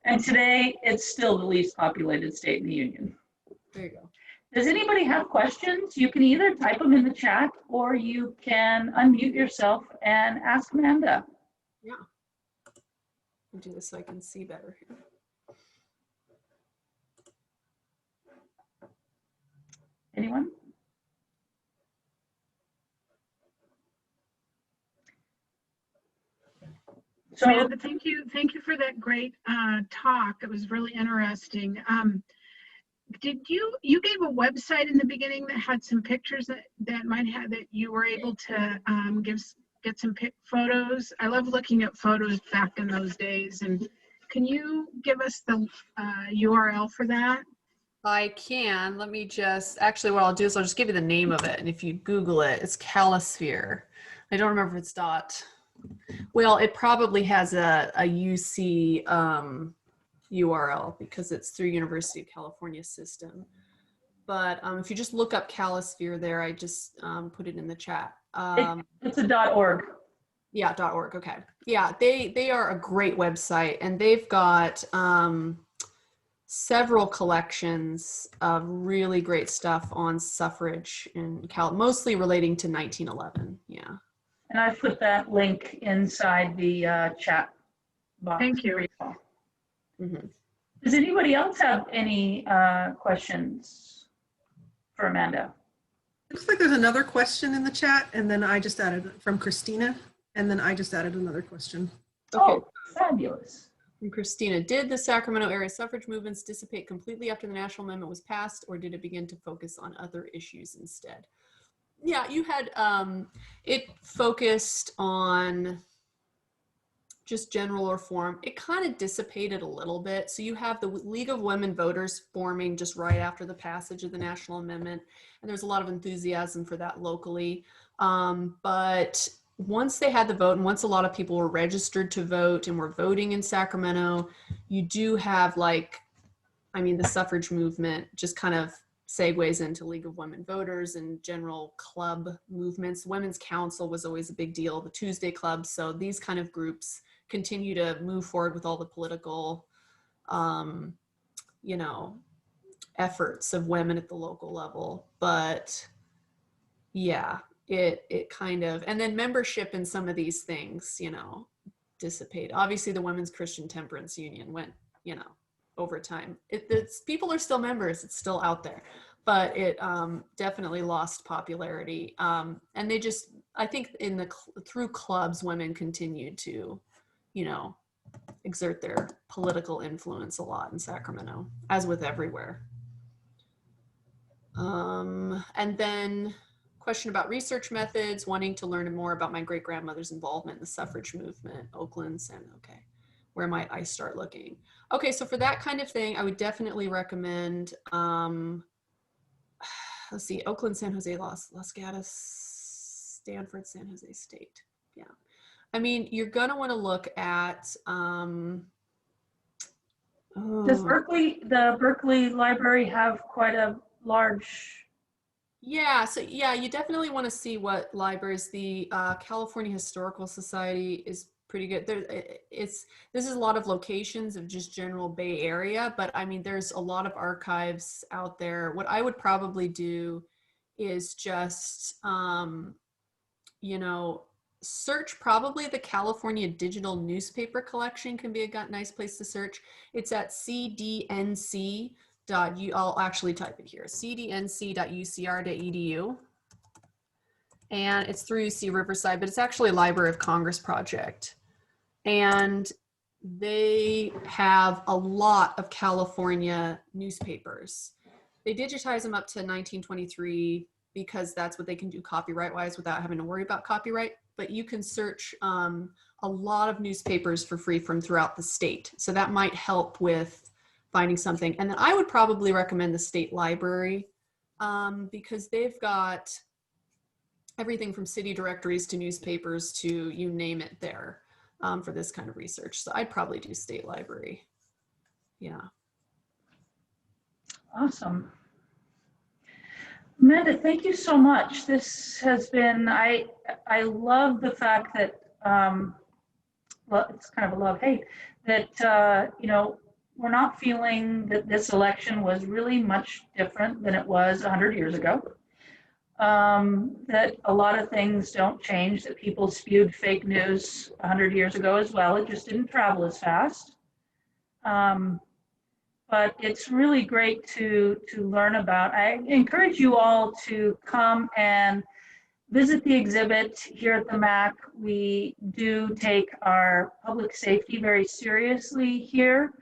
And today, it's still the least populated state in the union. There you go. Does anybody have questions? You can either type them in the chat or you can unmute yourself and ask Amanda. Yeah. I'll do this so I can see better here. Anyone? So, Amanda, thank you for that great talk. It was really interesting. Did you gave a website in the beginning that had some pictures that might have that you were able to get some photos? I love looking at photos back in those days. And can you give us the URL for that? I can. Let me just, actually what I'll do is I'll just give you the name of it. And if you Google it, it's Calisphere. I don't remember if it's well, it probably has a UC URL because it's through University of California system. But if you just look up Calisphere there, I just put it in the chat. It's a .org. Yeah, .org. Okay. Yeah, they are a great website, and they've got several collections of really great stuff on suffrage in mostly relating to 1911. Yeah. And I put that link inside the chat box. Thank you. Mm-hmm. Does anybody else have any questions for Amanda? Looks like there's another question in the chat, and then I just added from Christina, and then I just added another question. Okay. Oh, fabulous. From Christina, did the Sacramento area suffrage movements dissipate completely after the National Amendment was passed, or did it begin to focus on other issues instead? Yeah, you had, it focused on just general reform. It kind of dissipated a little bit. So you have the League of Women Voters forming just right after the passage of the National Amendment. And there's a lot of enthusiasm for that locally. But once they had the vote and once a lot of people were registered to vote and were voting in Sacramento, you do have the suffrage movement just kind of segues into League of Women Voters and general club movements. Women's Council was always a big deal, the Tuesday Club. So these kind of groups continue to move forward with all the political, efforts of women at the local level. But yeah, it kind of, and then membership in some of these things, dissipate. Obviously the Women's Christian Temperance Union went, over time. It's people are still members, it's still out there, but it definitely lost popularity. And they just, I think through clubs, women continued to, exert their political influence a lot in Sacramento, as with everywhere. And then question about research methods, wanting to learn more about my great-grandmother's involvement in the suffrage movement, Oakland, okay. Where might I start looking? Okay, so for that kind of thing, I would definitely recommend, let's see, Oakland, San Jose, Los Gatos, Stanford, San Jose State. Yeah. I mean, you're going to want to look at, Does the Berkeley Library have quite a large? Yeah, so yeah, you definitely want to see what libraries. The California Historical Society is pretty good. This is a lot of locations of just general Bay Area, but I mean, there's a lot of archives out there. What I would probably do is just, search probably the California Digital Newspaper Collection can be a nice place to search. It's at cdnc. I'll actually type it here, cdnc.ucr.edu. And it's through UC Riverside, but it's actually a Library of Congress project. And they have a lot of California newspapers. They digitize them up to 1923 because that's what they can do copyright-wise without having to worry about copyright. But you can search a lot of newspapers for free from throughout the state. So that might help with finding something. And then I would probably recommend the state library because they've got everything from city directories to newspapers to you name it there for this kind of research. So I'd probably do state library. Yeah. Awesome. Amanda, thank you so much. This has been, I love the fact that it's kind of a love-hate, that, we're not feeling that this election was really much different than it was 100 years ago. That a lot of things don't change, that people spewed fake news 100 years ago as well. It just didn't travel as fast. But it's really great to learn about. I encourage you all to come and visit the exhibit here at the MAC. We do take our public safety very seriously here.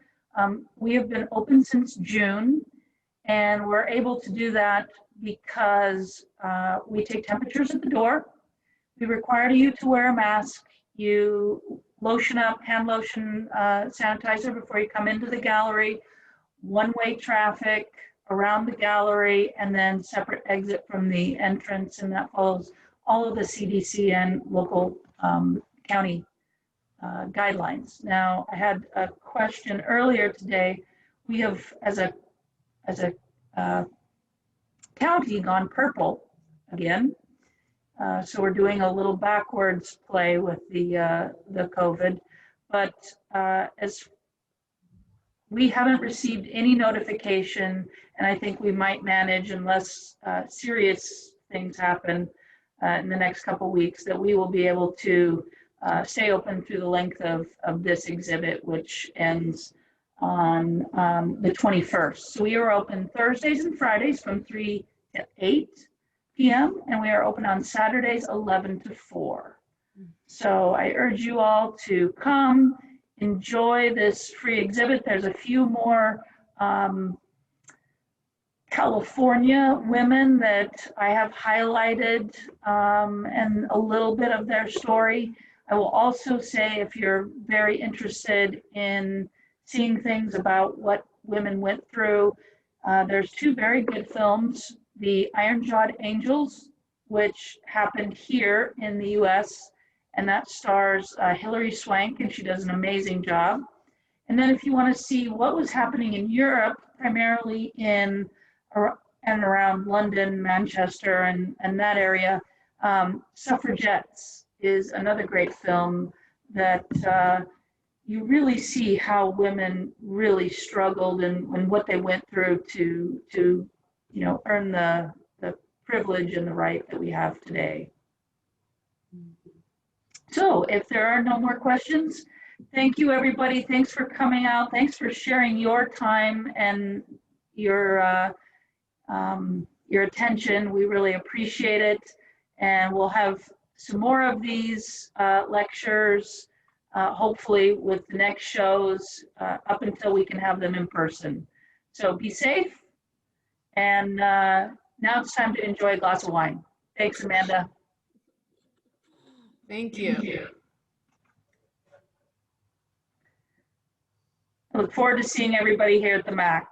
We have been open since June, and we're able to do that because we take temperatures at the door. We require you to wear a mask. You lotion up, hand lotion, sanitizer before you come into the gallery. One-way traffic around the gallery, and then separate exit from the entrance, and that follows all of the CDC and local county guidelines. Now, I had a question earlier today. We have, as a county, gone purple again. So we're doing a little backwards play with the COVID, but as we haven't received any notification, and I think we might manage, unless serious things happen in the next couple weeks, that we will be able to stay open through the length of this exhibit, which ends on the 21st. So we are open Thursdays and Fridays from 3 to 8 p.m. and we are open on Saturdays 11 to 4. So I urge you all to come, enjoy this free exhibit. There's a few more California women that I have highlighted and a little bit of their story. I will also say, if you're very interested in seeing things about what women went through, there's 2 very good films. The Iron-Jawed Angels, which happened here in the US, and that stars Hilary Swank, and she does an amazing job. And then if you want to see what was happening in Europe, primarily in and around London, Manchester, and that area, Suffragettes is another great film that you really see how women really struggled and what they went through to earn the privilege and the right that we have today. So if there are no more questions, thank you, everybody. Thanks for coming out. Thanks for sharing your time and your attention. We really appreciate it. And we'll have some more of these lectures, hopefully with the next shows, up until we can have them in person. So be safe. And now it's time to enjoy a glass of wine. Thanks, Amanda. Thank you. I look forward to seeing everybody here at the MAC.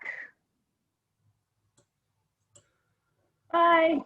Bye.